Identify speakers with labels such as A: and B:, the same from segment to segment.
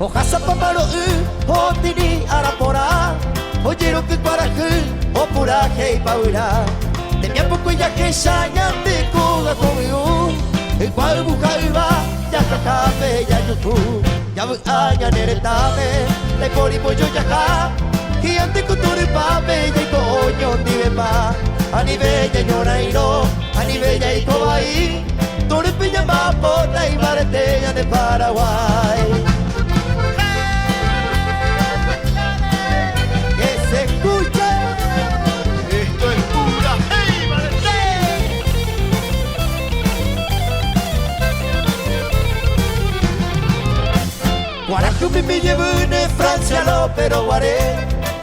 A: Hojasa pamaro hotini arapora Ojiro que guarajú o puraje y paura Tenía poco ya que shanyante koga komiu El cual bujaiba ya kakabe ya yuku Ya bu anya neretame Le korimo yo ya ka Gigante kuturi pape ya iko oño nibe pa Anibella ñorairo Anibella y kobai Tore piña mapota y maretella de Paraguay Guarajú mi llevune Francia lo pero guaré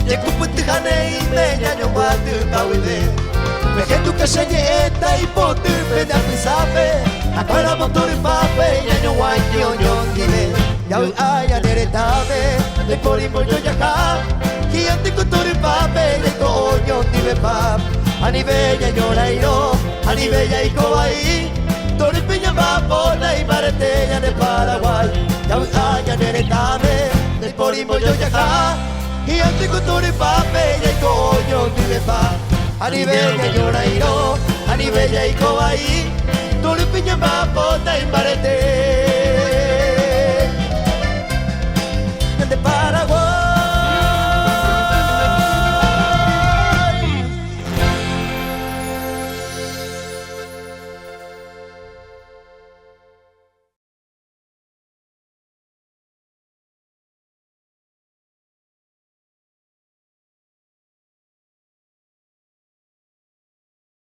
A: Llego putijane y me ñaño guatu pauide Vejetu que se nieta y potu pena pisape Acuera motor y pape ñaño guaño ñondile Ya hoy ay aneretame De porimo yo yaja Gigante con toro y pape Llego ñondile pap Anibella ñorairo Anibella y cobaí Toro y piña mapona y maretella de Paraguay Ya hoy ay aneretame De porimo yo yaja Gigante con toro y pape Llego ñondile pap Anibella ñorairo Anibella y cobaí Toro y piña mapona y maretella